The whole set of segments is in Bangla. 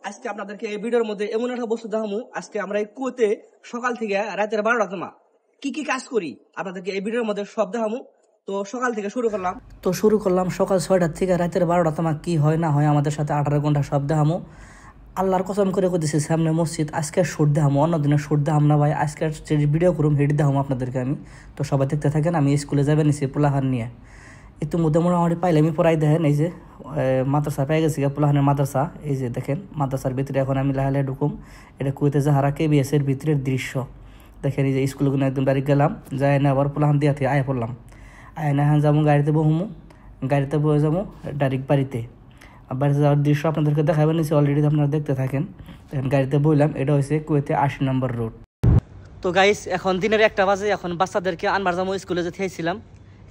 আজকে আপনাদেরকে এই ভিডিওর মধ্যে এমন একটা বস্তু দেখাবো। আজকে আমরা এই কুয়োতে সকাল থেকে রাতের 12টা তোমা কি কি কাজ করি আপনাদেরকে এই ভিডিওর মধ্যে সব দেখাবো। তো সকাল থেকে শুরু করলাম সকাল 6টার থেকে রাতের 12টা তোমা কি হয় না হয় আমাদের সাথে 18 ঘন্টা সব দেখামো। আল্লাহর কসম করে দিছি সামনে মসজিদ, আজকে শুট দেখামো, অন্যদিনে শুট দেখাম না ভাই। আজকে যে ভিডিও করুম হেড দেখামো আপনাদেরকে আমি। তো সবাই দেখতে থাকেন। আমি স্কুলে যাবেন নিছি পোলাহান নিয়ে। ইতিমধ্যে মোটামুটি পাইলে আমি পড়াই দেখেন, এই যে মাদ্রাসা পেয়ে গেছি পোলাহানের মাদ্রাসা। এই যে দেখেন মাদ্রাসার ভিতরে এখন আমি লাহে লাহে ঢুকুম। এটা কুয়েতে যাহারা KBS এর ভিতরের দৃশ্য দেখেন। এই যে স্কুলগুলো একদম ডাইরেক্ট গেলাম, যাই না আবার পোলাহান দিয়ে আয় পড়লাম। আয় না হ্যাঁ যাবো গাড়িতে বহমু, গাড়িতে বয়ে যাবো ডাইরেক্ট বাড়িতে। বাড়িতে যাওয়ার দৃশ্য আপনাদেরকে দেখাবেন নিচে, অলরেডি আপনারা দেখতে থাকেন। দেখেন গাড়িতে বইলাম, এটা হয়েছে কুয়েতে 80 নম্বর রোড। তো গাইস এখন দিনের 1টা বাজে, এখন বাচ্চাদেরকে আনবার যাবো স্কুলে যে থেয়েছিলাম।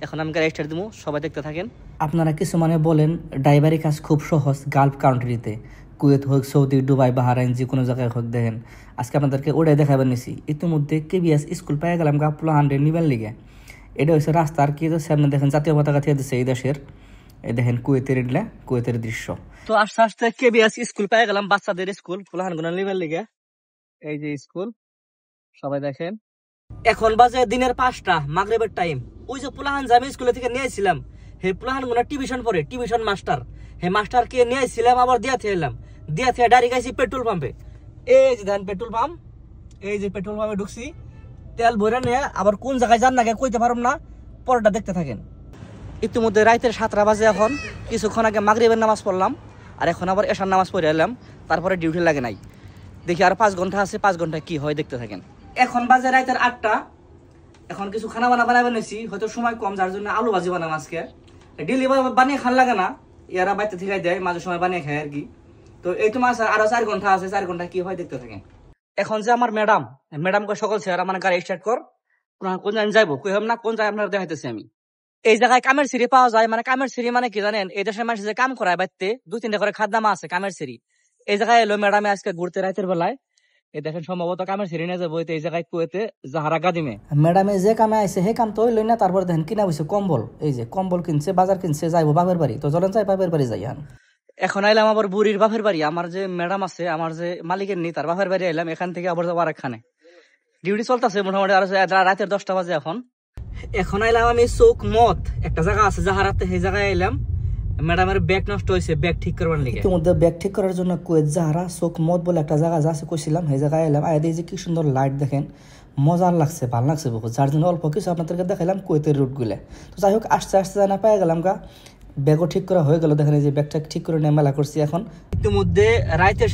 এখন আমি গাড়ি স্টার্ট দিব, সবাই দেখতে থাকেন। আপনারা কিছু মানে বলেন ড্রাইভারি কাজ খুব সহজ গালফ কান্ট্রিতে, কুয়েত হোক, সৌদি, দুবাই, বাহারাইন, যে কোনো জায়গায় হোক। দেখেন আজকে আপনাদেরকে ওটাই দেখাবেন নিছি। ইতিমধ্যে KBS স্কুল পেয়ে গেলাম গাপুলা 100 নিবেন লিগে। এটা হচ্ছে রাস্তার কি সামনে দেখেন জাতীয় পতাকা থেকে দিচ্ছে এই দেশের। এই দেখেন কুয়েতের এগুলা কুয়েতের দৃশ্য। তো আস্তে আস্তে KBS স্কুল পেয়ে গেলাম, বাচ্চাদের স্কুল পোলাহান গুনা নিবেন লিগে। এই যে স্কুল সবাই দেখেন। এখন বাজে দিনের 5টা, মাগরিবের টাইম। ওই যে পোলাহান যে আমি স্কুলে থেকে নিয়েছিলাম, হে পোলাহান গুনা টিউশন পড়ে, টিউশন মাস্টার। হে মাস্টারকে নিয়েছিলাম, আবার দিয়া এলাম, দিয়া থেকে ডাইরেক্ট আইছি পেট্রোল পাম্পে। এই যে দেখেন পেট্রোল পাম্প, এই যে পেট্রোল পাম্পে ঢুকছি। তেল ভরে নিয়ে আবার কোন জায়গায় যান না কইতে পারব না, পরেরটা দেখতে থাকেন। ইতিমধ্যে রাতের 7টা বাজে। এখন কিছুক্ষণ আগে মাগরিবের নামাজ পড়লাম, আর এখন আবার এশার নামাজ পড়ে এলাম। তারপরে ডিউটি লাগে নাই। দেখি আর 5 ঘন্টা আছে, 5 ঘন্টা কি হয় দেখতে থাকেন। এখন বাজে রাতের 8টা। এখন কিছু খানা বানাবেন নিছি, হয়তো সময় কম, যার জন্য আলু ভাজি বানাম আজকে। ডেলি বানিয়ে খান লাগে না, ইয়ারা বাড়িতে থেকে দেয়, মাঝে সময় বানিয়ে খায় আর কি। তো এই তো মাছ আরো 4 ঘন্টা আছে, 4 ঘন্টা কি হয় দেখতে থাকেন। এখন যে আমার ম্যাডাম কে সকল স্যার আমার গাড়ি স্টার্ট কর, কোন জায়গায় যাইবো কইলাম না, কোন জায়গায় আপনারা দেখাইতেছি আমি। এই জায়গায় কামের সিঁড়ি পাওয়া যায়। মানে কামের সিঁড়ি মানে কি জানেন, এই দেশের মানুষ যে কাম করায় বাড়তে 2-3টা করে খাদ্দামা আছে কামের সিঁড়ি। এই জায়গায় এলো ম্যাডামে আজকে ঘুরতে রাতের বেলায়। এই দেখেন সম্ভবত কামের সিঁড়ি নিয়ে যাবো এই জায়গায় কুয়েতে জাহারা গাদিমে। ম্যাডামে যে কামে আইছে হে কাম তো হইলই না। তারপর দেখেন কিনা বসে কম্বল, এই যে কম্বল কিনছে, বাজার কিনছে, যাইবো বাপের বাড়ি। তো চলেন যাই বাপের বাড়ি যাই। এখন আইলাম আবার বুড়ির বাপের বাড়ি। আমার যে ম্যাডাম আছে, আমার যে মালিকের নি, তার বাপের বাড়ি আইলাম। এখান থেকে আবার যাবো আরেকখানে। ডিউটি চলতেছে মোটামুটি আর রাতের 10টা বাজে। এখন আইলাম আমি চৌক মত, একটা জায়গা আছে জাহারাতে, সেই জায়গায় আইলাম। ম্যাডামের ব্যাগ নষ্ট হয়েছে, ব্যাগ ঠিক করবার লিগে। ইতিমধ্যে ব্যাগ ঠিক করার জন্য কুয়েত জাহারা চৌক মত বলে একটা জায়গা আছে কইছিলাম, সেই জায়গায় এলাম। আয় যে কি সুন্দর লাইট দেখেন, মজার লাগছে, ভালো লাগছে বহুত। যার জন্য অল্প কিছু আপনাদেরকে দেখাইলাম কুয়েতের রুট গুলো। তো যাই হোক আস্তে আস্তে জানা পেয়ে গেলাম গা, ব্যাগও ঠিক করা হয়ে গেল। দেখেন এই যে ব্যাগটা ঠিক করে নিয়ে মেলা করছি। এখন ইতিমধ্যে রাইতে